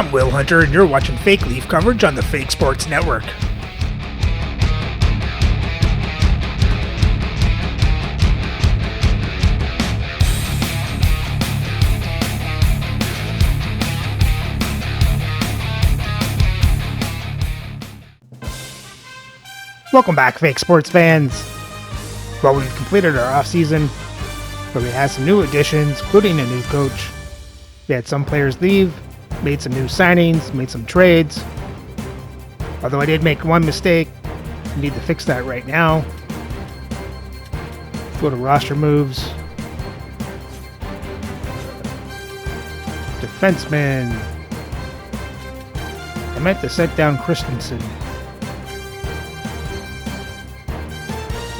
I'm Will Hunter, and you're watching Fake Leaf coverage on the Fake Sports Network. Welcome back, Fake Sports fans. Well, we've completed our off-season, but we had some new additions, including a new coach. We had some players leave, made some new signings, made some trades. Although I did make one mistake, I need to fix that right now. Go to roster moves. Defenseman. I meant to set down Christensen.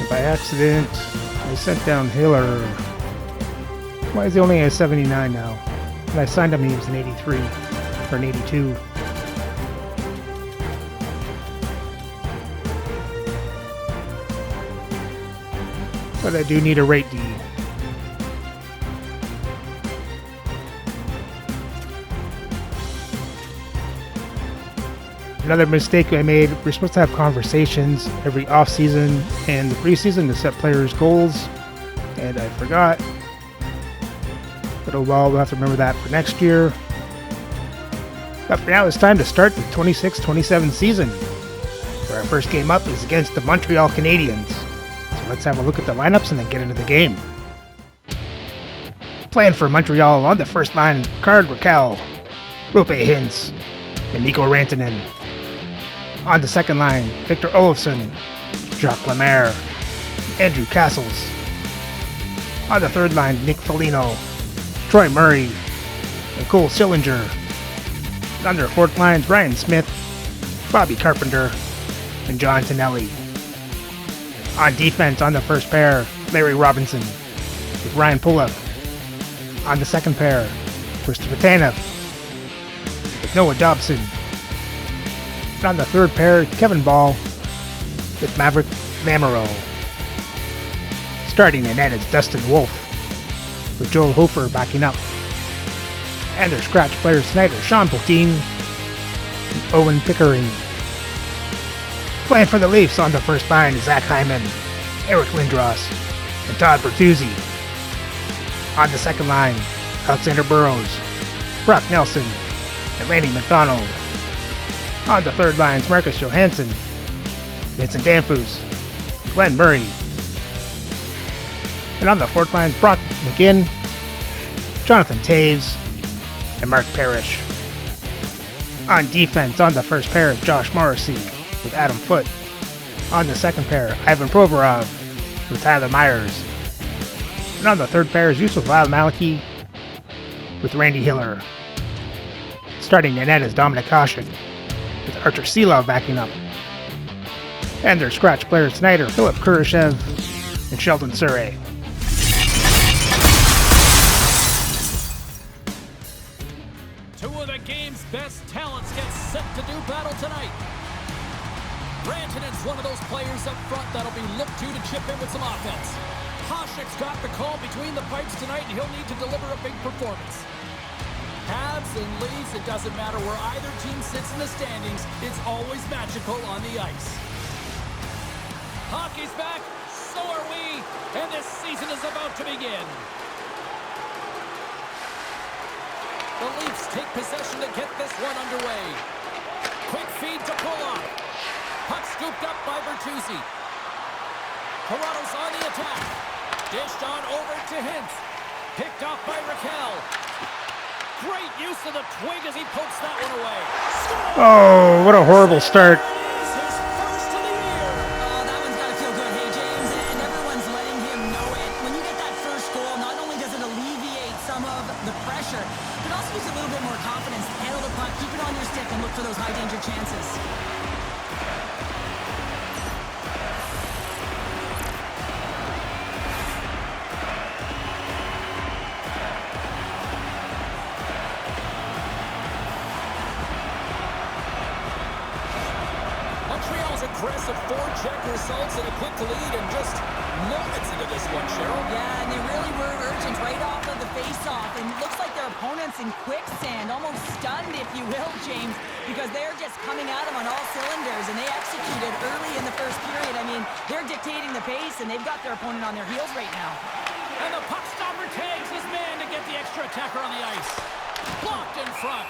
By accident, I sent down Hiller. Why is he only a 79 now? When I signed him, he was an 83 or an 82. But I do need a rate D. Another mistake I made, we're supposed to have conversations every off-season and the preseason to set players' goals, and I forgot. But oh well, we'll have to remember that for next year. But for now, it's time to start the 26-27 season, where our first game up is against the Montreal Canadians. So let's have a look at the lineups and then get into the game. Playing for Montreal on the first line, Card Raquel, Rupe Hintz, and Nico Rantanen. On the second line, Victor Olofsson, Jacques Lemaire, Andrew Castles. On the third line, Nick Foligno, Troy Murray, and Cole Sillinger. And on their fourth lines, Ryan Smith, Bobby Carpenter, and John Tonelli. On defense, on the first pair, Larry Robinson, with Ryan Pulock. On the second pair, Christopher Tanev, with Noah Dobson. And on the third pair, Kevin Ball with Maverick Lamoureux. Starting in net is Dustin Wolf, with Joel Hofer backing up. And their scratch players tonight are Sean Poutine and Owen Pickering. Playing for the Leafs on the first line is Zach Hyman, Eric Lindros, and Todd Bertuzzi. On the second line, Alexander Burrows, Brock Nelson, and Randy McDonald. On the third line is Marcus Johansson, Vincent Danfus, Glenn Murray. And on the fourth line is Brock McGinn, Jonathan Taves, and Mark Parrish. On defense, on the first pair is Josh Morrissey with Adam Foote. On the second pair, Ivan Provorov with Tyler Myers. And on the third pair is Yusuf Al-Maliki with Randy Hiller. Starting in net is Dominic Hasek, with Archer Silov backing up. And their scratch players tonight are Philip Kurashev and Sheldon Surrey. Two of the game's best talents get set to do battle tonight. Rantanen's one of those players up front that'll be looked to chip in with some offense. Hasek's got the call between the pipes tonight, and he'll need to deliver a big performance. Habs and Leafs, it doesn't matter where either team sits in the standings, it's always magical on the ice. Hockey's back, so are we, and this season is about to begin. The Leafs take possession to get this one underway. Quick feed to Pulock. Puck scooped up by Bertuzzi. Toronto's on the attack. Dished on over to Hintz. Picked off by Raquel. Great use of the twig as he pokes that one away. Score! Oh, what a horrible start. His first of the year. Oh, that one's got to feel good, hey, James, and everyone's letting him know it. When you get that first goal, not only does it alleviate some of the pressure, but also gives you a little bit more confidence. Handle the puck, keep it on your stick, and look for those high-danger chances. Aggressive forecheck results in a quick lead and just moments into this one, Cheryl. Yeah, and they really were urgent right off of the face-off, and it looks like they're opponents in quicksand, almost stunned, if you will, James, because they're just coming at them on all cylinders, and they executed early in the first period. I mean, they're dictating the pace, and they've got their opponent on their heels right now. And the puck stopper tags his man to get the extra attacker on the ice. Blocked in front.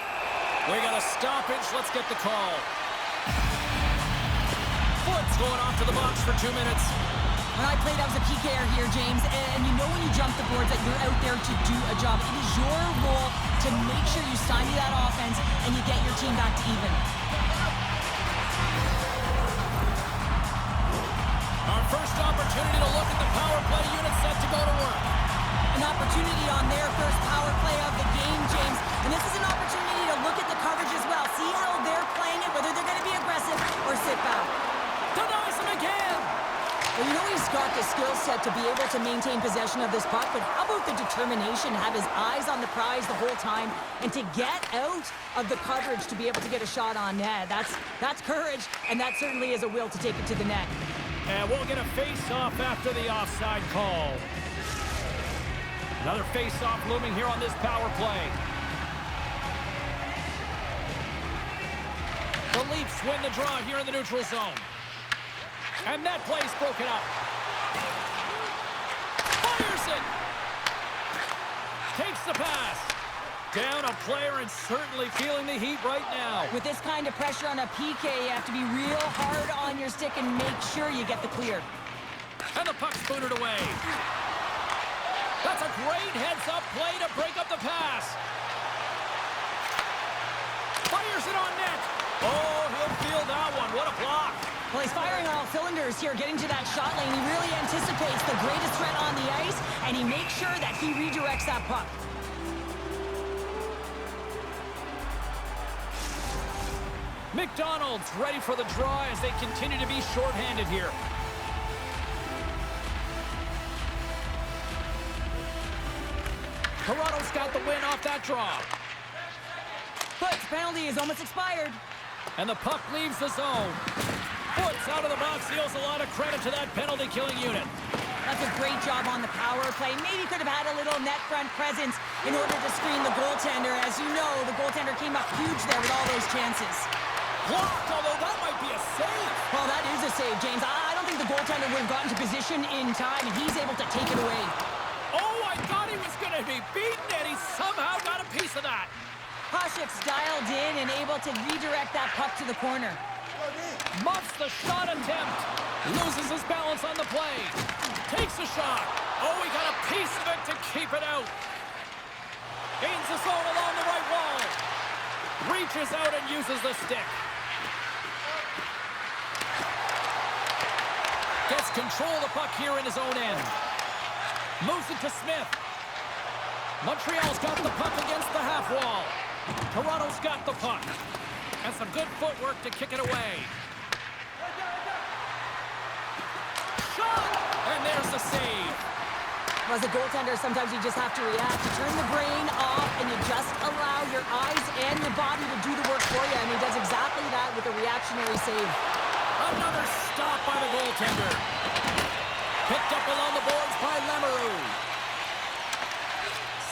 We got a stoppage. Let's get the call. Foot's going off to the box for 2 minutes. When I played, I was a PKer here, James, and you know when you jump the boards that you're out there to do a job. It is your role to make sure you stymie that offense and you get your team back to even. Our first opportunity to look at the power play unit set to go to work. An opportunity on their first power play of the game, James. And this is an opportunity to look at the coverage as well. See how they're playing it, whether they're going to be aggressive or sit back. Denies him again. Well, you know he's got the skill set to be able to maintain possession of this puck, but how about the determination, have his eyes on the prize the whole time, and to get out of the coverage to be able to get a shot on net. That's courage, and that certainly is a will to take it to the net. And we'll get a face-off after the offside call. Another face-off looming here on this power play. The Leafs win the draw here in the neutral zone. And that play's broken up. Fires it! Takes the pass. Down a player and certainly feeling the heat right now. With this kind of pressure on a PK, you have to be real hard on your stick and make sure you get the clear. And the puck's booted away. That's a great heads-up play to break up the pass. Fires it on net. Oh, he'll feel that one. What a block. Well, he's firing on all cylinders here, getting to that shot lane. He really anticipates the greatest threat on the ice, and he makes sure that he redirects that puck. McDonald's ready for the draw as they continue to be shorthanded here. Toronto's got the win off that draw. But the penalty is almost expired. And the puck leaves the zone. Foots out of the box. He owes a lot of credit to that penalty-killing unit. That's a great job on the power play. Maybe could have had a little net front presence in order to screen the goaltender. As you know, the goaltender came up huge there with all those chances. Blocked, although that might be a save. Well, that is a save, James. I don't think the goaltender would have gotten to position in time, and he's able to take it away. Oh, I thought he was going to be beaten, and he somehow got a piece of that. Hasek's dialed in and able to redirect that puck to the corner. Muffs the shot attempt. Loses his balance on the play. Takes a shot. Oh, he got a piece of it to keep it out. Gains the zone along the right wall. Reaches out and uses the stick. Gets control of the puck here in his own end. Moves it to Smith. Montreal's got the puck against the half wall. Toronto's got the puck. And some good footwork to kick it away. Shot! And there's the save. As a goaltender, sometimes you just have to react. You turn the brain off and you just allow your eyes and your body to do the work for you. And he does exactly that with a reactionary save. Another stop by the goaltender. Picked up along the boards by Lemereau.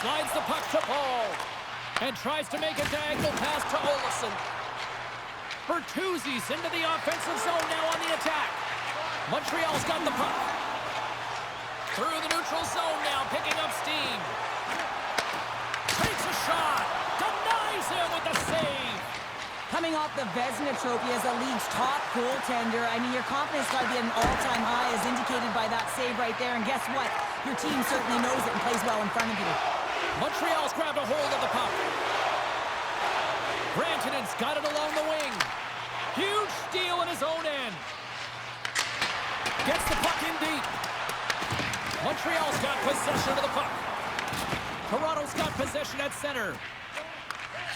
Slides the puck to Paul. And tries to make a diagonal pass to Olofsson. Bertuzzi's into the offensive zone now on the attack. Montreal's got the puck. Through the neutral zone now, picking up steam. Takes a shot. Denies him with the save. Coming off the Vezina Trophy as the league's top goaltender, I mean, your confidence got to be at an all-time high as indicated by that save right there. And guess what? Your team certainly knows it and plays well in front of you. Montreal's grabbed a hold of the puck. Rantanen's got it along the wing. Huge steal in his own end. Gets the puck in deep. Montreal's got possession of the puck. Toronto's got possession at center.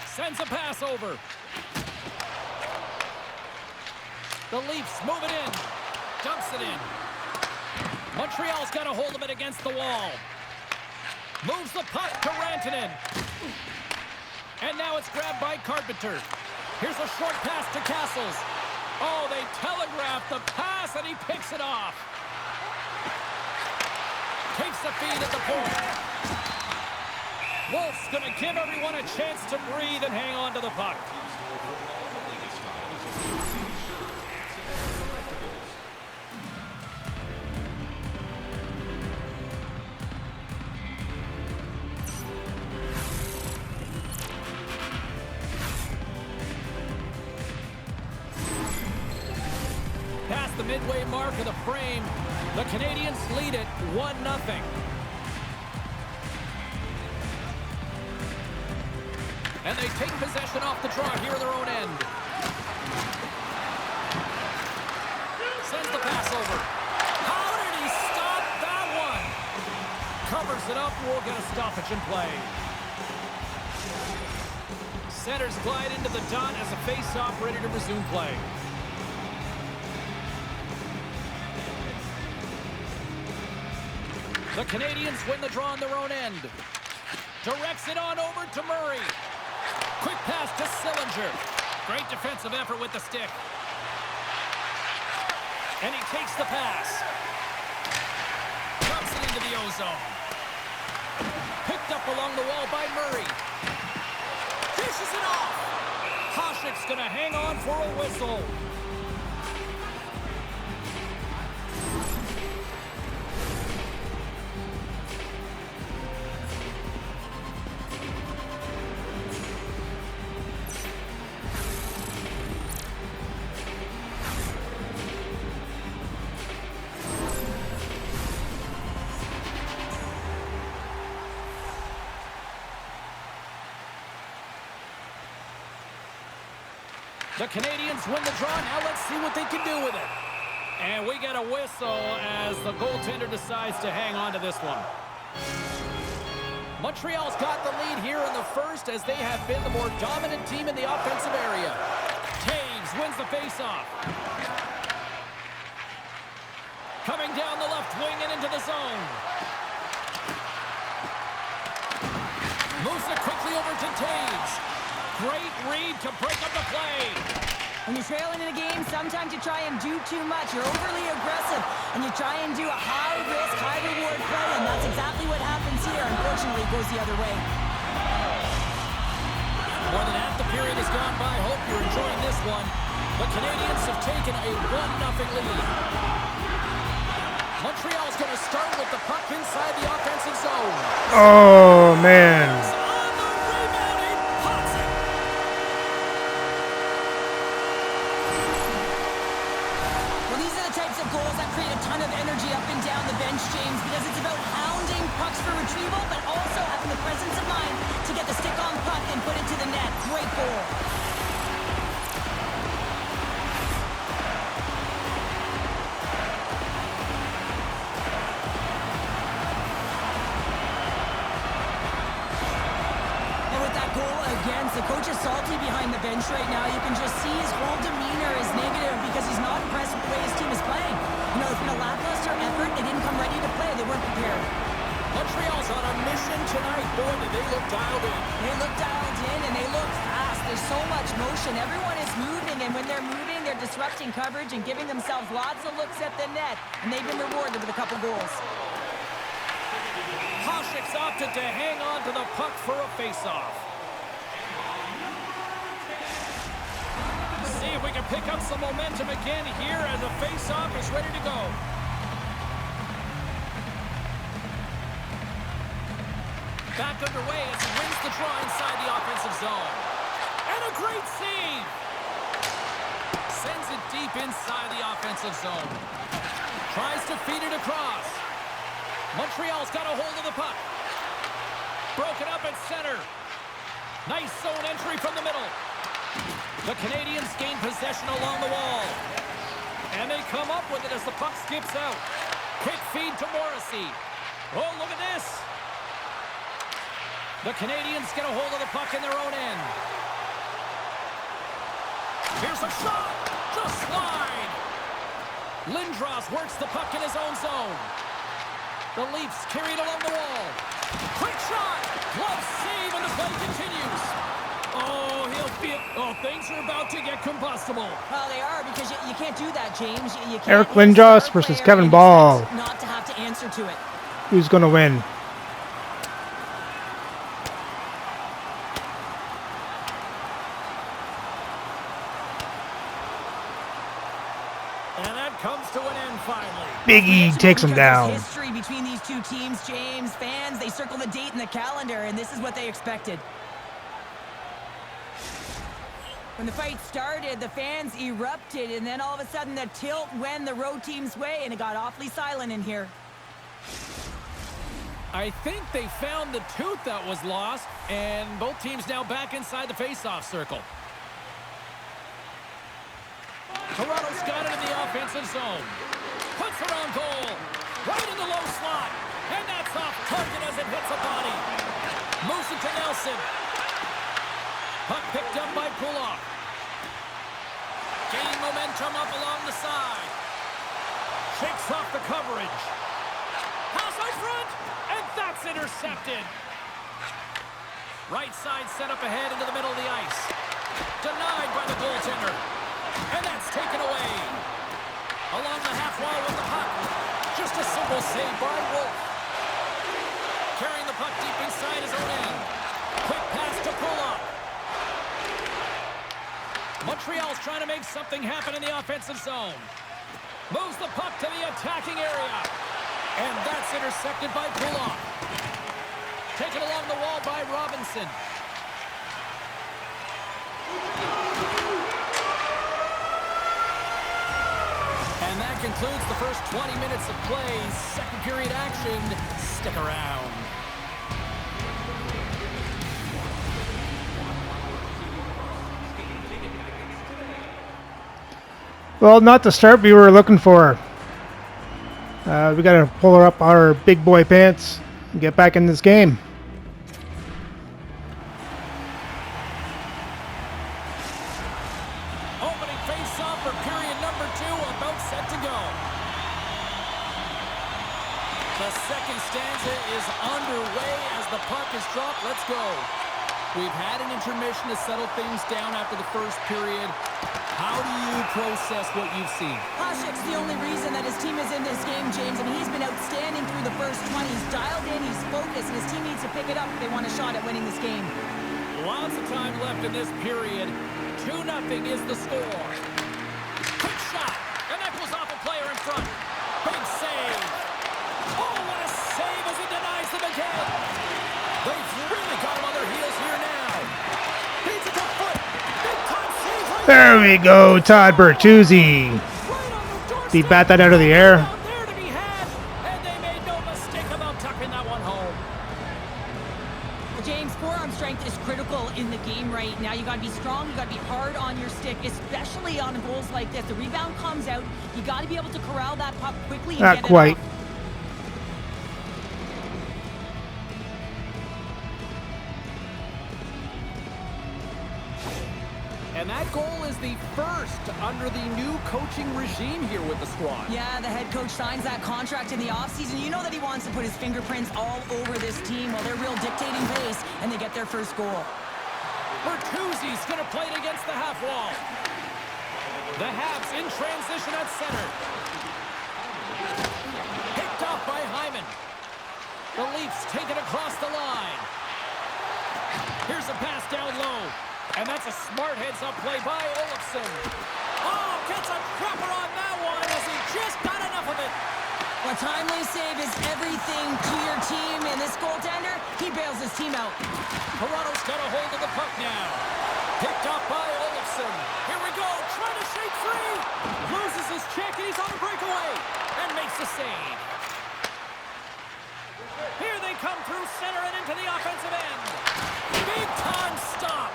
Sends a pass over. The Leafs move it in. Dumps it in. Montreal's got a hold of it against the wall. Moves the puck to Rantanen. And now it's grabbed by Carpenter. Here's a short pass to Castles. Oh, they telegraphed the pass, and he picks it off. Takes the feed at the point. Wolf's going to give everyone a chance to breathe and hang on to the puck. Past the midway mark of the frame, the Canadians lead it 1-0. And they take possession off the draw here in their own end. Sends the pass over. How did he stop that one? Covers it up. We'll get a stoppage in play. Centers glide into the dot as a face-off ready to resume play. The Canadians win the draw on their own end. Directs it on over to Murray. Quick pass to Sillinger. Great defensive effort with the stick. And he takes the pass. Drops it into the O-zone. Picked up along the wall by Murray. Dishes it off. Hasek's going to hang on for a whistle. The Canadians win the draw. Now let's see what they can do with it. And we get a whistle as the goaltender decides to hang on to this one. Montreal's got the lead here in the first as they have been the more dominant team in the offensive area. Taves wins the faceoff. Coming down the left wing and into the zone. Moves it quickly over to Taves. Great read to break up the play. When you're trailing in a game, sometimes you try and do too much. You're overly aggressive, and you try and do a high-risk, high-reward play, and that's exactly what happens here. Unfortunately, it goes the other way. More than half the period has gone by. Hope you're enjoying this one. The Canadians have taken a 1-0 lead. Montreal's going to start with the puck inside the offensive zone. Oh, man. Goals that create a ton of energy up and down the bench, James, because it's about hounding pucks for retrieval, but also having the presence of mind to get the stick on puck and put it to the net. Great goal. And with that goal against, the coach is salty behind the bench right now. You can just see his whole demeanor is negative because he's not impressed with the way his team is playing. You know, it's been a lackluster effort. They didn't come ready to play. They weren't prepared. Montreal's on a mission tonight. Boy, did they look dialed in. They look dialed in, and they look fast. There's so much motion. Everyone is moving, and when they're moving, they're disrupting coverage and giving themselves lots of looks at the net, and they've been rewarded with a couple goals. Hasek's opted to hang on to the puck for a face-off. See if we can pick up some momentum again here as the face-off is ready to go. Back underway as he wins the draw inside the offensive zone. And a great save! Sends it deep inside the offensive zone. Tries to feed it across. Montreal's got a hold of the puck. Broken up at center. Nice zone entry from the middle. The Canadians gain possession along the wall. And they come up with it as the puck skips out. Quick feed to Morrissey. Oh, look at this. The Canadians get a hold of the puck in their own end. Here's a shot. Just slide. Lindros works the puck in his own zone. The Leafs carry it along the wall. Quick shot. Glove save, and the play continues. Oh, he'll feel... Oh, things are about to get combustible. Well, they are, because you can't do that, James. You can't. Eric Lindros versus Kevin Ball. Not to have to answer to it. Who's going to win? comes to an end finally. Big E takes him down. There's history between these two teams, James. Fans, they circle the date in the calendar, and this is what they expected. When the fight started, the fans erupted, and then all of a sudden the tilt went the road team's way, and it got awfully silent in here. I think they found the tooth that was lost, and both teams now back inside the face-off circle. Toronto's got it in the offensive zone. Puts around goal. Right in the low slot. And that's off target as it hits a body. Moves it to Nelson. Puck picked up by Pulock. Gaining momentum up along the side. Shakes off the coverage. Pass out front. And that's intercepted. Right side set up ahead into the middle of the ice. Denied by the goaltender. And that's taken away. Along the half wall with the puck. Just a simple save by Wolf. Carrying the puck deep inside his own end. Quick pass to Pulock. Montreal's trying to make something happen in the offensive zone. Moves the puck to the attacking area. And that's intercepted by Pulock. Taken along the wall by Robinson. And that concludes the first 20 minutes of play. Second period action. Stick around. Well, not the start we were looking for. We got to pull up our big boy pants and get back in this game. Opening face-off for period number 2, about set to go. The second stanza is underway as the puck is dropped. Let's go. We've had an intermission to settle things down after the first period. How do you process what you've seen? Hasek's the only reason that his team is in this game, James, and he's been outstanding through the first 20. He's dialed in, he's focused, and his team needs to pick it up if they want a shot at winning this game. Lots of time left in this period. 2-0 is the score. Quick shot, and that goes off a player in front. Big save. Oh, what a save as he denies them again. They've really got him on their heels here now. Beats it to foot. Big time save right There we go, Todd Bertuzzi. He bat that out of the air. there to be had, and they made no mistake about tucking that one home. Well, James, forearm strength is critical in the game right now. You got to be strong, you got to be hard on your stick, especially on goals like this. The rebound comes out, you got to be able to corral that puck quickly and Not get quite. it off. And that goal is the first under the new coaching regime here with the squad. Yeah, the head coach signs that contract in the offseason. You know that he wants to put his fingerprints all over this team while they're real dictating pace, and they get their first goal. Bertuzzi's going to play it against the half wall. The Habs in transition at center. Picked off by Hyman. The Leafs take it across the line. Here's a pass down low. And that's a smart heads-up play by Olofsson. Oh, gets a cropper on that one as he just got enough of it. A timely save is everything to your team, and this goaltender, he bails his team out. Toronto's got a hold of the puck now. Picked up by Olofsson. Here we go, trying to shake free. Loses his check, and he's on the breakaway. And makes the save. Here they come through center and into the offensive end. Big time stop.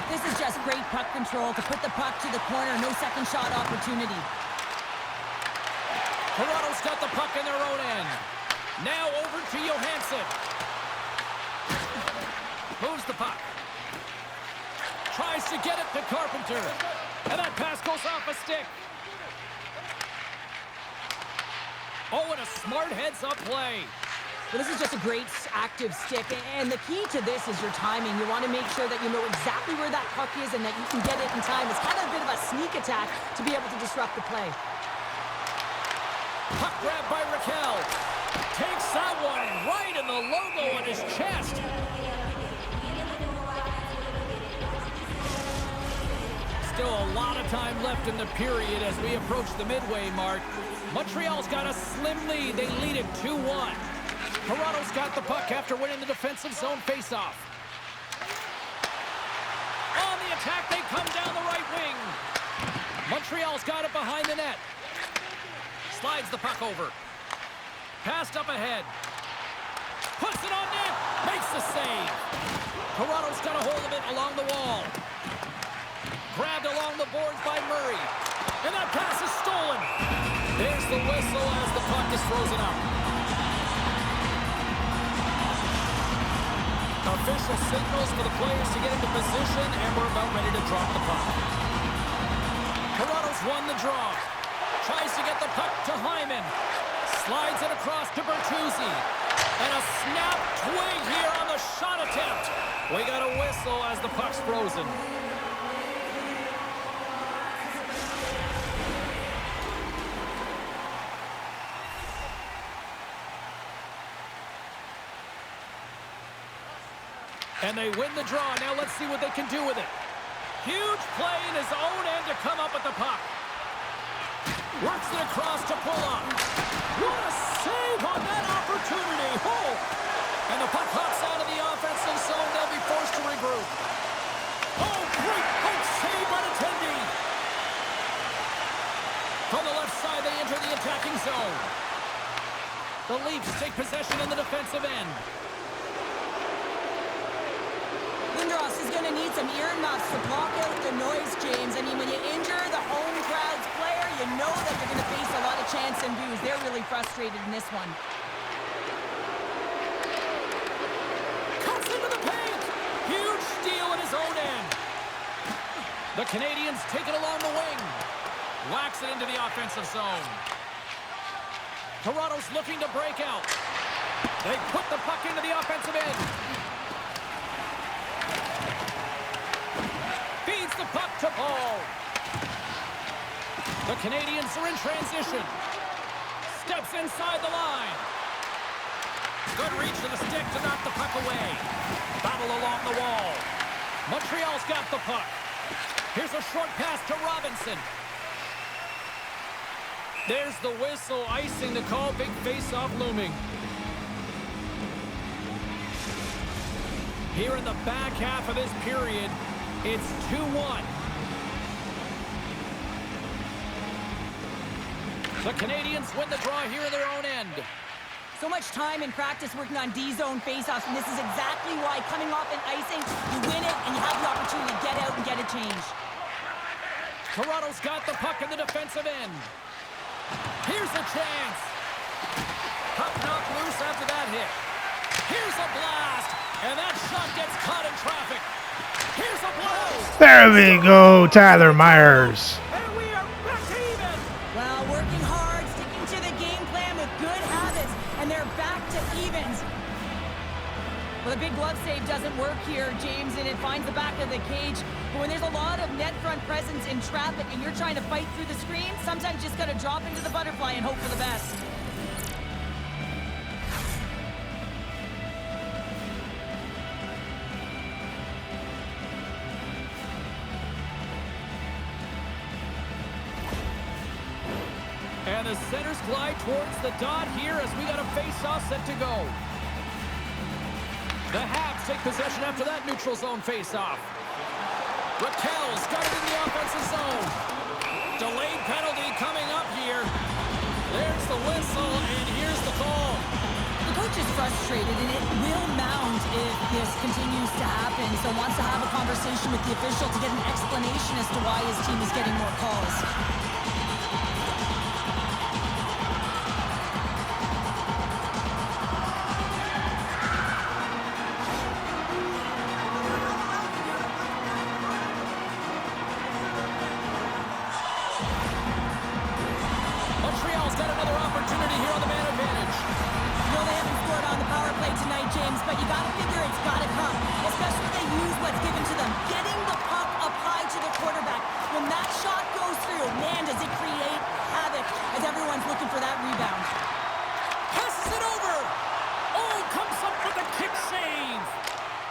This is just great puck control to put the puck to the corner, no second shot opportunity. Toronto's got the puck in their own end. Now over to Johansson. Moves the puck. Tries to get it to Carpenter. And that pass goes off a stick. Oh, and a smart heads-up play. Well, this is just a great active stick, and the key to this is your timing. You want to make sure that you know exactly where that puck is and that you can get it in time. It's kind of a bit of a sneak attack to be able to disrupt the play. Puck grab by Raquel. Takes that one right in the logo on his chest. Still Still a lot of time left in the period as we approach the midway mark. Montreal's got a slim lead. They lead it 2-1. Toronto's got the puck after winning the defensive zone faceoff. On the attack, they come down the right wing. Montreal's got it behind the net. Slides the puck over. Passed up ahead. Puts it on net. Makes the save. Toronto's got a hold of it along the wall. Grabbed along the boards by Murray. And that pass is stolen. There's the whistle as the puck is frozen up. Official signals for the players to get into position, and we're about ready to drop the puck. Toronto's won the draw. Tries to get the puck to Hyman. Slides it across to Bertuzzi. And a snap twig here on the shot attempt. We got a whistle as the puck's frozen. And they win the draw. Now let's see what they can do with it. Huge play in his own end to come up with the puck. Works it across to pull up. What a save on that opportunity. Oh! And the puck hops out of the offensive zone. They'll be forced to regroup. Oh, great poke save by Attendee. From the left side, they enter the attacking zone. The Leafs take possession in the defensive end. Lindros is going to need some earmuffs to block out the noise, James. I mean, when you injure the home crowd's player, you know that you're going to face a lot of chants and boos. They're really frustrated in this one. Cuts into the paint. Huge steal in his own end. The Canadians take it along the wing. Whacks it into the offensive zone. Toronto's looking to break out. They put the puck into the offensive end. Feeds the puck to Paul. The Canadians are in transition. Steps inside the line. Good reach to the stick to knock the puck away. Battle along the wall. Montreal's got the puck. Here's a short pass to Robinson. There's the whistle, icing the call. Big face-off looming. Here in the back half of this period, it's 2-1. The Canadians win the draw here in their own end. So much time in practice working on D-zone faceoffs, and this is exactly why coming off an icing, you win it, and you have the opportunity to get out and get a change. Toronto's got the puck in the defensive end. Here's a chance. Puck knocked loose after that hit. Here's a blast, and that shot gets caught in traffic. Here's a blow. There we go, Tyler Myers. And we are back to even. Well, working hard, sticking to the game plan with good habits, and they're back to evens. Well, the big glove save doesn't work here, James, and it finds the back of the cage. But when there's a lot of net front presence in traffic and you're trying to fight through the screen, sometimes you just got to drop into the butterfly and hope for the best. And the centers glide towards the dot here as we got a face-off set to go. The Habs take possession after that neutral zone face-off. Raquel's got it in the offensive zone. Delayed penalty coming up here. There's the whistle, and here's the call. The coach is frustrated, and it will mount if this continues to happen. So wants to have a conversation with the official to get an explanation as to why his team is getting more calls.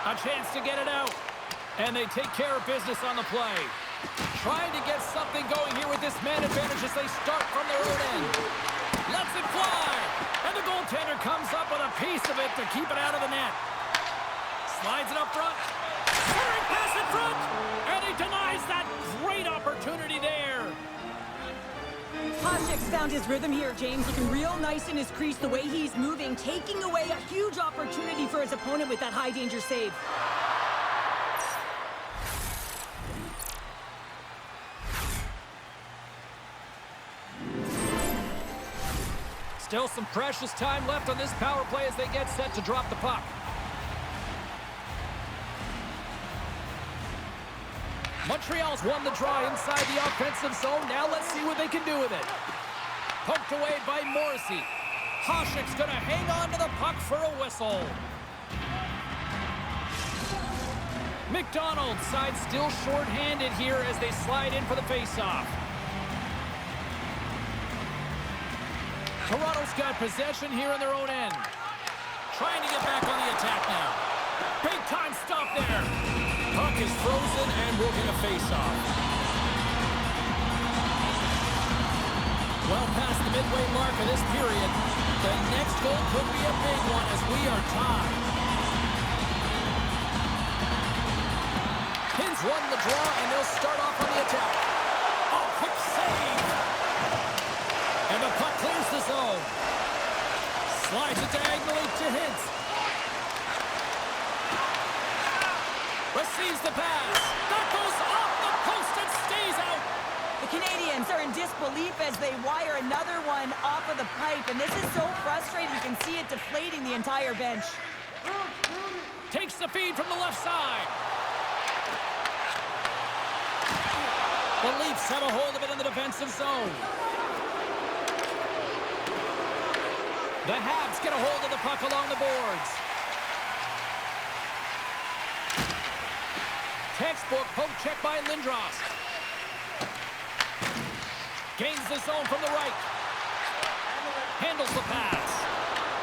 A chance to get it out. And they take care of business on the play. Trying to get something going here with this man advantage as they start from their own end. Lets it fly. And the goaltender comes up with a piece of it to keep it out of the net. Slides it up front. Centering pass in front. And he denies that great opportunity there. Hasek's found his rhythm here, James. Looking real nice in his crease, the way he's moving, taking away a huge opportunity for his opponent with that high-danger save. Still some precious time left on this power play as they get set to drop the puck. Montreal's won the draw inside the offensive zone. Now let's see what they can do with it. Poked away by Morrissey. Hasek's going to hang on to the puck for a whistle. McDonald side still short-handed here as they slide in for the faceoff. Toronto's got possession here in their own end. Trying to get back on the attack now. Big time stop there. Puck is frozen and we'll get a face-off. Well past the midway mark of this period, the next goal could be a big one as we are tied. Pins won the draw and they'll start off on the attack. Oh, quick save. And the puck clears the zone. Slides it diagonally to Hintz. Receives the pass. That goes off the post and stays out. The Canadians are in disbelief as they wire another one off of the pipe, and this is so frustrating. You can see it deflating the entire bench. Takes the feed from the left side. The Leafs have a hold of it in the defensive zone. The Habs get a hold of the puck along the boards. Textbook poke check by Lindros. Gains the zone from the right. Handles the pass.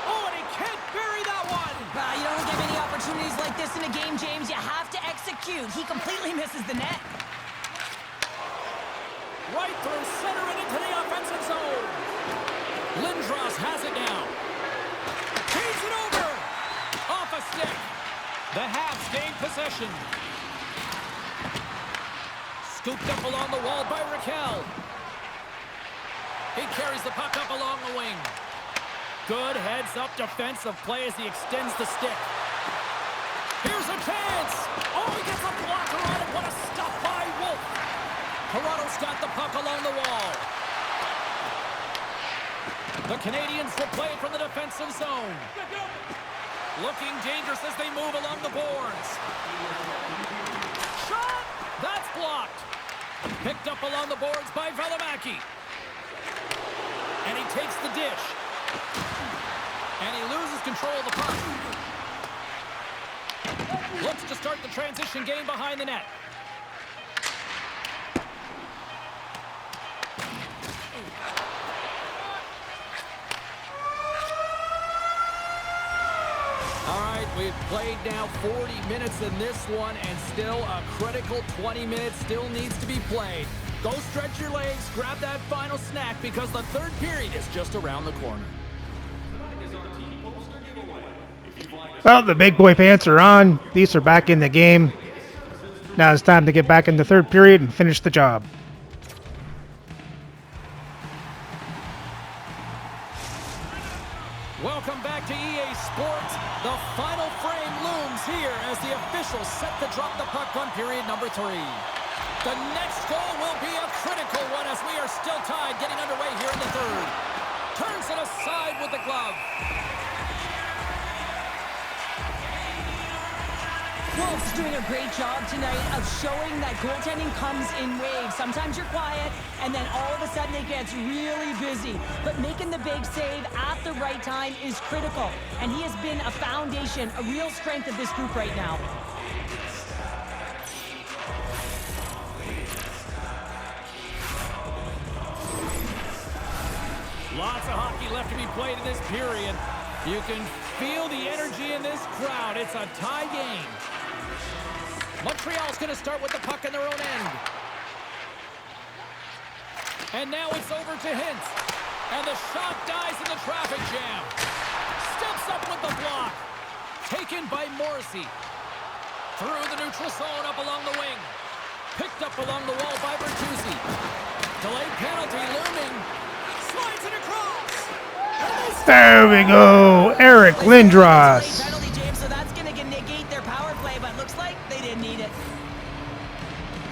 Oh, and he can't bury that one. You don't get many opportunities like this in a game, James. You have to execute. He completely misses the net. Right through center and into the offensive zone. Lindros has it now. Feeds it over. Off a stick. The Habs gain possession. Scooped up along the wall by Raquel. He carries the puck up along the wing. Good heads-up defensive play as he extends the stick. Here's a chance. Oh, he gets a blocker on it. What a stop by Wolf. Toronto's got the puck along the wall. The Canadians will play it from the defensive zone. Looking dangerous as they move along the boards. Shot! That's blocked. Picked up along the boards by Valimaki. And he takes the dish. And he loses control of the puck. Looks to start the transition game behind the net. We've played now 40 minutes in this one, and still a critical 20 minutes still needs to be played. Go stretch your legs, grab that final snack, because the third period is just around the corner. Well, the big boy pants are on. These are back in the game. Now it's time to get back in the third period and finish the job. Welcome back to EA Sports. The final frame looms here as the officials set to drop the puck on period number 3. The next goal will be a critical one as we are still tied, getting underway here in the third. Turns it aside with the glove. Wolf's doing a great job tonight of showing that goaltending comes in waves. Sometimes you're quiet, and then all of a sudden it gets really busy. But making the big save at the right time is critical. And he has been a foundation, a real strength of this group right now. Lots of hockey left to be played in this period. You can feel the energy in this crowd. It's a tie game. Montreal's going to start with the puck in their own end. And now it's over to Hintz. And the shot dies in the traffic jam. Steps up with the block. Taken by Morrissey. Through the neutral zone, up along the wing. Picked up along the wall by Bertuzzi. Delayed penalty looming. Slides it across. There we go. Eric Lindros. Penalty, James, so that's going to negate their power play, but looks like they didn't need it.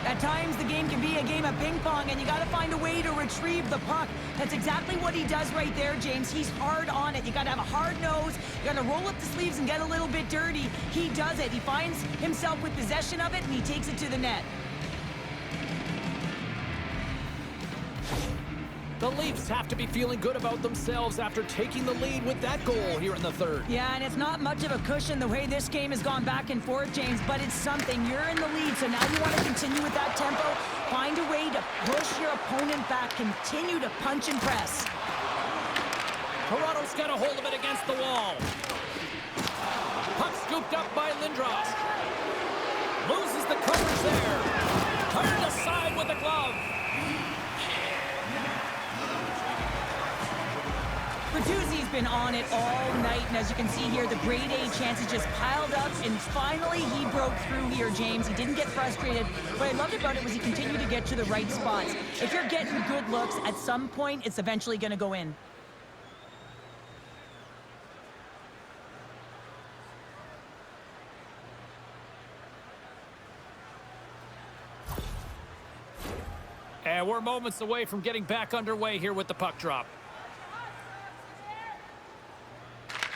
At times, the game can be a game of ping pong, and you got to find a way to retrieve the puck. That's exactly what he does right there, James. He's hard on it. You got to have a hard nose. You got to roll up the sleeves and get a little bit dirty. He does it. He finds himself with possession of it, and he takes it to the net. The Leafs have to be feeling good about themselves after taking the lead with that goal here in the third. Yeah, and it's not much of a cushion the way this game has gone back and forth, James, but it's something. You're in the lead, so now you want to continue with that tempo. Find a way to push your opponent back. Continue to punch and press. Toronto's got a hold of it against the wall. Puck scooped up by Lindros. Loses the coverage there. Turned aside with the glove. Bertuzzi's been on it all night, and as you can see here, the grade A chances just piled up, and finally he broke through here, James. He didn't get frustrated. What I loved about it was he continued to get to the right spots. If you're getting good looks, at some point, it's eventually going to go in. And we're moments away from getting back underway here with the puck drop.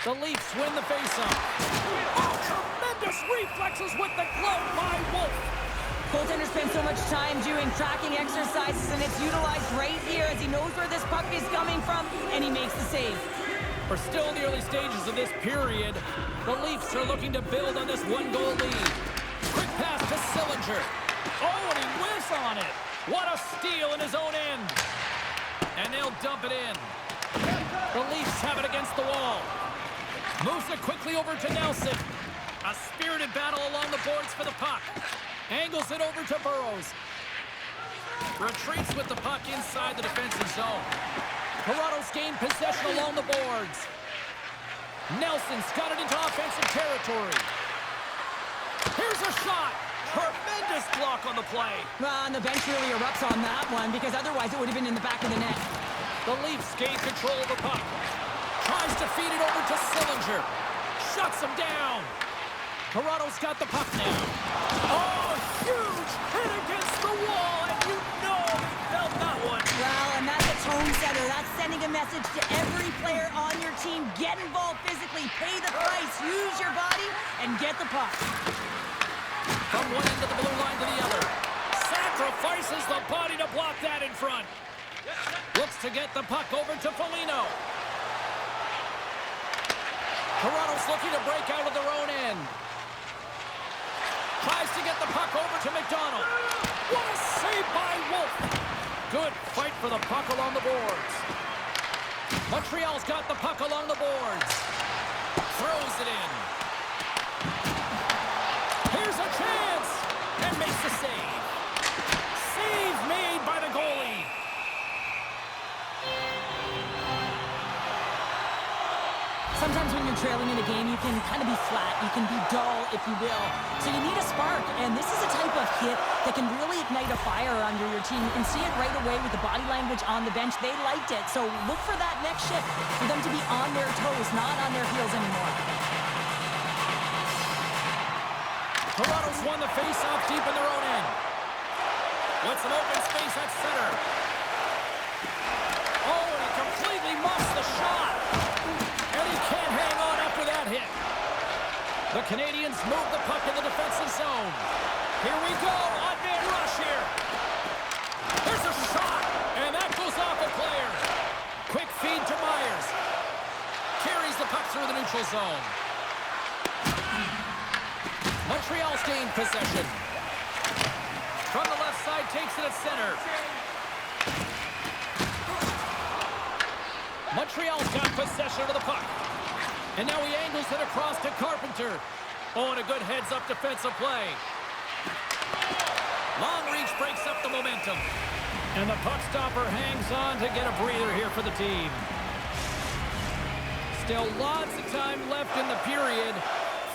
The Leafs win the faceoff. Oh, tremendous reflexes with the glove by Wolf. Goaltender spends so much time doing tracking exercises, and it's utilized right here as he knows where this puck is coming from, and he makes the save. We're still in the early stages of this period. The Leafs are looking to build on this one-goal lead. Quick pass to Sillinger. Oh, and he whiffs on it. What a steal in his own end. And they'll dump it in. The Leafs have it against the wall. Moves it quickly over to Nelson. A spirited battle along the boards for the puck. Angles it over to Burrows. Retreats with the puck inside the defensive zone. Toronto's gained possession along the boards. Nelson's got it into offensive territory. Here's a shot. Tremendous block on the play. Well, and the bench really erupts on that one, because otherwise it would have been in the back of the net. The Leafs gain control of the puck. Tries to feed it over to Sillinger. Shuts him down. Toronto's got the puck now. Oh, huge hit against the wall, and you know he felt that one. Well, and that's a tone setter. That's sending a message to every player on your team. Get involved physically, pay the price, use your body, and get the puck. From one end of the blue line to the other. Sacrifices the body to block that in front. Looks to get the puck over to Foligno. Toronto's looking to break out of their own end. Tries to get the puck over to McDonald. What a save by Wolf. Good fight for the puck along the boards. Montreal's got the puck along the boards. Throws it in. Here's a chance. And makes the save. Save made by the goalie. Sometimes when you're trailing in a game, you can kind of be flat. You can be dull, if you will. So you need a spark, and this is a type of hit that can really ignite a fire under your team. You can see it right away with the body language on the bench. They liked it, so look for that next shift, for them to be on their toes, not on their heels anymore. Toronto's won the face-off deep in their own end. What's an open space at center? Oh, and he completely muffs the shot. And he can't hang on after that hit. The Canadians move the puck in the defensive zone. Here we go, odd man rush here. There's a shot, and that goes off a player. Quick feed to Myers. Carries the puck through the neutral zone. Montreal's gained possession. From the left side, takes it at center. Montreal's got possession of the puck. And now he angles it across to Carpenter. Oh, and a good heads-up defensive play. Long reach breaks up the momentum. And the puck stopper hangs on to get a breather here for the team. Still lots of time left in the period.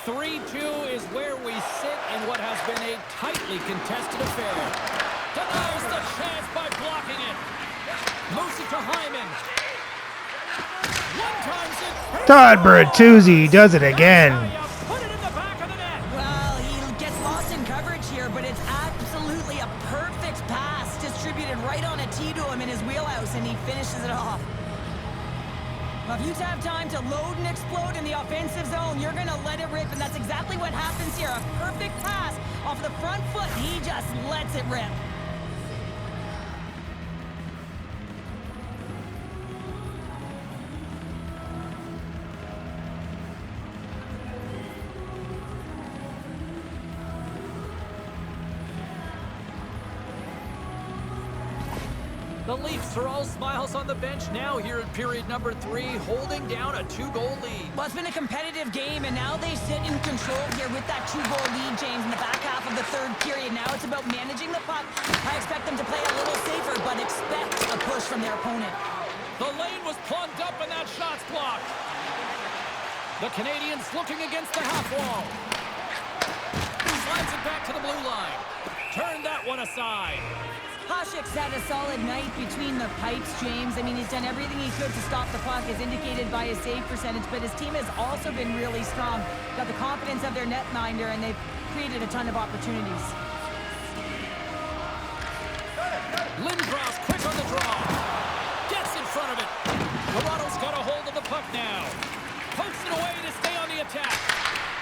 3-2 is where we sit in what has been a tightly contested affair. Denies the chance by blocking it. Moves it to Hyman. One times it. Todd Bertuzzi does it again. Put it in the back of the net. Well, he gets lost in coverage here, but it's absolutely a perfect pass distributed right on a tee to him in his wheelhouse, and he finishes it off. Well, if you have time to load and explode in the offensive zone, you're going to let it rip, and that's exactly what happens here. A perfect pass off the front foot. He just lets it rip. The Leafs are all smiles on the bench now here in period number 3, holding down a 2-goal lead. Well, it's been a competitive game, and now they sit in control here with that 2-goal lead, James, in the back half of the third period. Now it's about managing the puck. I expect them to play a little safer, but expect a push from their opponent. The lane was plugged up and that shot's blocked. The Canadians looking against the half wall. Slides it back to the blue line. Turn that one aside. Hasek's had a solid night between the pipes, James. I mean, he's done everything he could to stop the puck, as indicated by his save percentage, but his team has also been really strong. Got the confidence of their netminder, and they've created a ton of opportunities. Lindros quick on the draw. Gets in front of it. Toronto's got a hold of the puck now. Pokes it away to stay on the attack.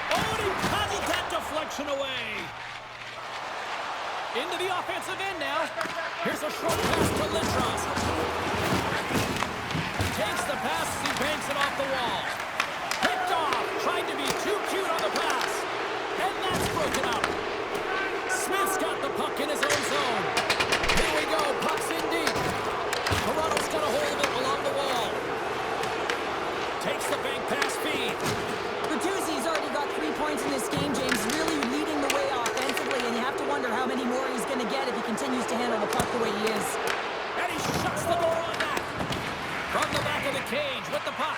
Oh, and he paddled that deflection away. Into the offensive end now. Here's a short pass to Lindros. Takes the pass as he banks it off the wall. Picked off. Tried to be too cute on the pass. And that's broken up. Smith's got the puck in his own zone. Here we go. Puck's in deep. Toronto's got a hold of it along the wall. Takes the bank pass feed. Bertuzzi's already got 3 points in this game, James. Really leading the way offensively, and you have to wonder how many more he's going to get if he continues to handle the puck the way he is. And he shuts the door on that. From the back of the cage with the puck.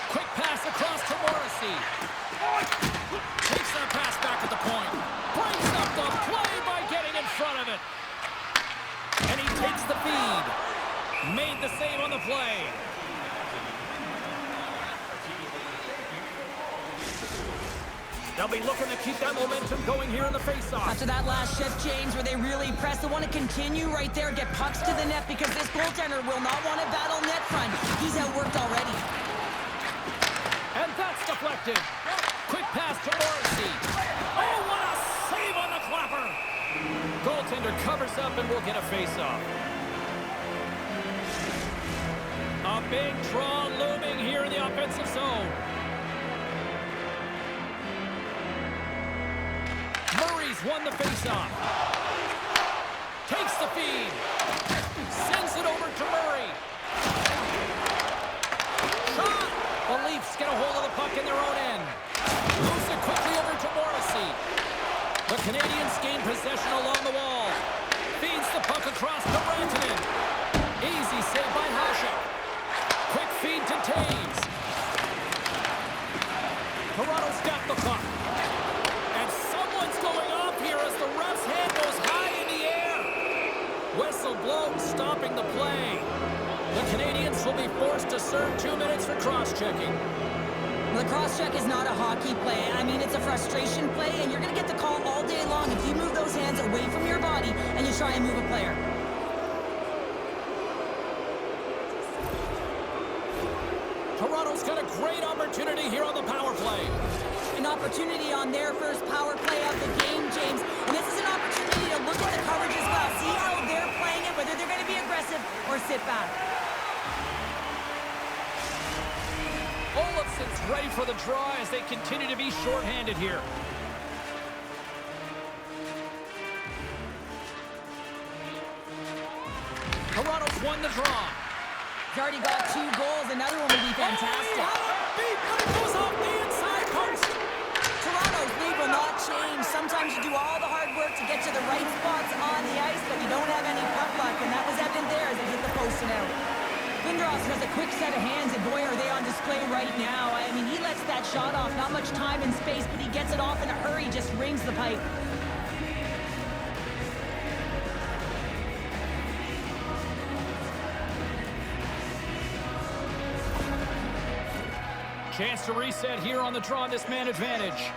Quick pass across to Morrissey. Takes that pass back at the point. Breaks up the play by getting in front of it. And he takes the feed. Made the save on the play. They'll be looking to keep that momentum going here in the faceoff. After that last shift, James, where they really press, they want to continue right there, get pucks to the net, because this goaltender will not want to battle net front. He's outworked already. And that's deflected. Quick pass to Morrissey. Oh, what a save on the clapper. Goaltender covers up and will get a faceoff. A big draw looming here in the offensive zone. Murray's won the faceoff. Takes the feed. Sends it over to Murray. Shot. The Leafs get a hold of the puck in their own end. Moves it quickly over to Morrissey. The Canadians gain possession along the wall. Feeds the puck across to Rantanen. Easy save by Hasek. Quick feed to Taves. Toronto's got the puck. And someone's going off here as the ref's hand goes high in the air. Whistle blown, stopping the play. The Canadians will be forced to serve 2 minutes for cross-checking. Well, the cross-check is not a hockey play. I mean, it's a frustration play, and you're going to get the call all day long if you move those hands away from your body and you try and move a player. Toronto's got a great opportunity here on the power play. An opportunity on their first power play of the game, James. And this is an opportunity to look at the coverage as well. See how they're playing it, whether they're going to be aggressive or sit back. Olofsson's ready for the draw as they continue to be shorthanded here. Toronto's won the draw. He's already got 2 goals. Another one would be fantastic. Beat, but it goes off the inside post. Toronto's lead will not change. Sometimes you do all the hard work to get to the right spots on the ice, but you don't have any puck luck. puck, and that was evident there as it hit the post and out. Lindros has a quick set of hands, and boy, are they on display right now. I mean, he lets that shot off, not much time and space, but he gets it off in a hurry, just rings the pipe. Chance to reset here on the draw on this man advantage.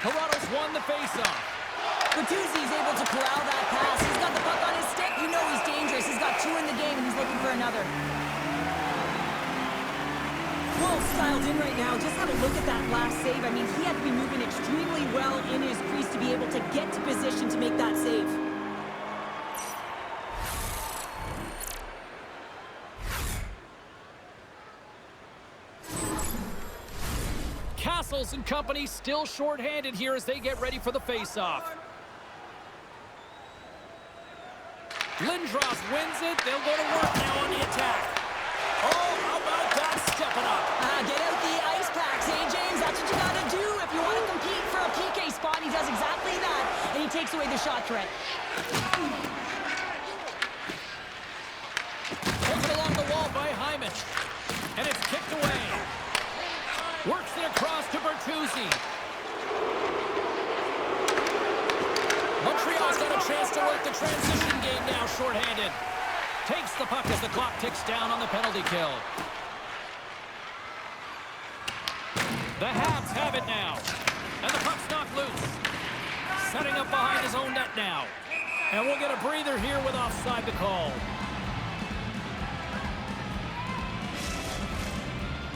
Toronto's won the faceoff. Bertuzzi's able to corral that pass. He's got the puck on his stick. You know he's dangerous. He's got 2 in the game, and he's looking for another. Well styled in right now. Just have a look at that last save. I mean, he had to be moving extremely well in his crease to be able to get to position to make that save. Castles and company still shorthanded here as they get ready for the faceoff. Lindros wins it. They'll go to work now on the attack. Oh, how about that stepping up? Get out the ice packs, hey, James? That's what you got to do if you want to compete for a PK spot. He does exactly that, and he takes away the shot threat. Taken along the wall by Hyman, and it's kicked away. Works it across to Bertuzzi. Montreal's got a chance to work the transition game now, shorthanded. Takes the puck as the clock ticks down on the penalty kill. The Habs have it now. And the puck's knocked loose. Setting up behind his own net now. And we'll get a breather here with offside to call.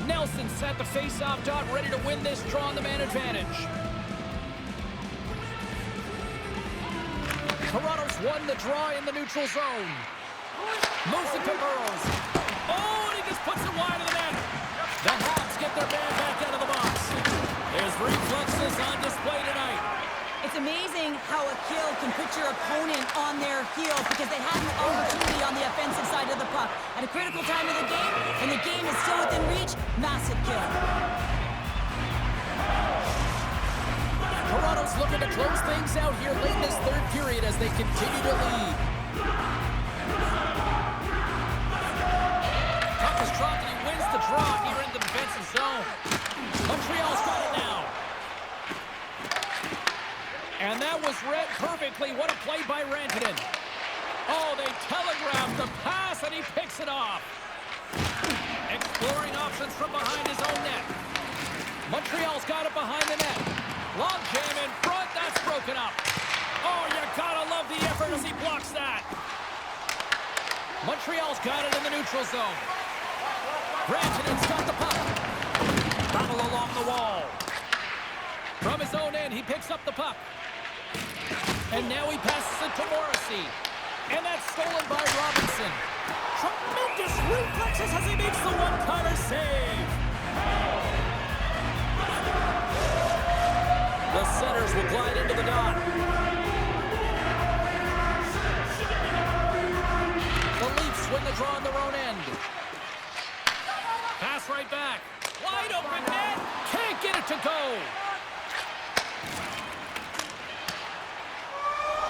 Nelson set the face-off dot, ready to win this draw on the man advantage. Toronto's won the draw in the neutral zone. Moves it to Burrows. Oh, and he just puts it wide of the net. The Habs get their man back out of the box. His reflexes on display tonight. It's amazing how a kill can put your opponent on their heels because they had an opportunity on the offensive side of the puck. At a critical time of the game, and the game is still within reach, massive kill. Toronto's looking to close things out here late in this third period as they continue to lead. Puck is dropped and he wins the draw here in the defensive zone. Montreal's got it now. And that was read perfectly. What a play by Rantanen. Oh, they telegraphed the pass and he picks it off. Exploring options from behind his own net. Montreal's got it behind the net. Long jam in front, that's broken up. Oh, you gotta love the effort as he blocks that. Montreal's got it in the neutral zone. Rantanen's got the puck. Battle along the wall. From his own end, he picks up the puck. And now he passes it to Morrissey. And that's stolen by Robinson. Tremendous reflexes as he makes the one-timer save. The Senators will glide into the dot. The Leafs win the draw on their own end. Pass right back. Wide open net. Can't get it to go.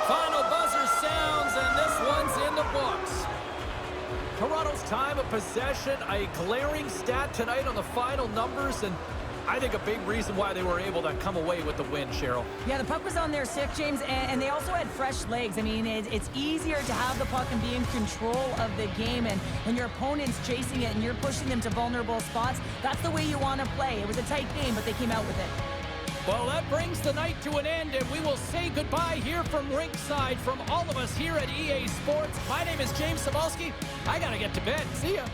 Final buzzer sounds, and this one's in the books. Toronto's time of possession, a glaring stat tonight on the final numbers, and I think a big reason why they were able to come away with the win, Cheryl. Yeah, the puck was on their stick, James, and they also had fresh legs. I mean, it's easier to have the puck and be in control of the game, and when your opponent's chasing it and you're pushing them to vulnerable spots, that's the way you want to play. It was a tight game, but they came out with it. Well, that brings the night to an end, and we will say goodbye here from ringside from all of us here at EA Sports. My name is James Cebulski. I got to get to bed. See ya.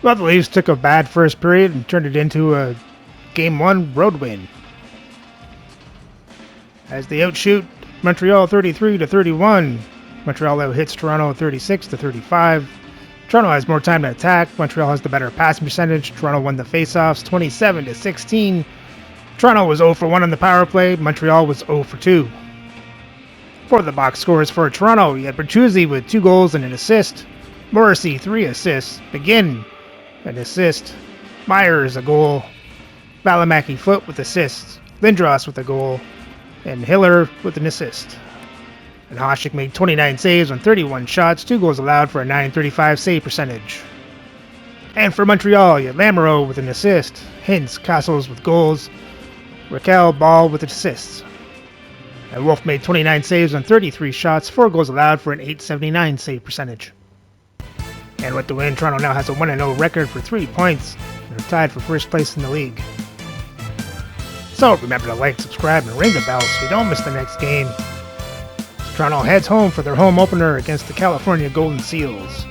Well, the Leafs took a bad first period and turned it into a Game 1 road win. As they outshoot Montreal 33-31, Montreal out hits Toronto 36-35. Toronto has more time to attack. Montreal has the better passing percentage. Toronto won the faceoffs 27-16. Toronto was 0 for 1 on the power play. Montreal was 0 for 2. For the box scores for Toronto, you had Bertuzzi with 2 goals and an assist. Morrissey, 3 assists. McGinn, an assist. Myers, a goal. Valimaki Foot with assists. Lindros with a goal. And Hiller with an assist. And Hasek made 29 saves on 31 shots, 2 goals allowed for a .935 save percentage. And for Montreal, you had Lamoureux with an assist. Hintz, Castles with goals. Raquel, Ball with assists. And Wolf made 29 saves on 33 shots, 4 goals allowed for an .879 save percentage. And with the win, Toronto now has a 1-0 record for 3 points, and are tied for first place in the league. So remember to like, subscribe, and ring the bell so you don't miss the next game. Toronto heads home for their home opener against the California Golden Seals.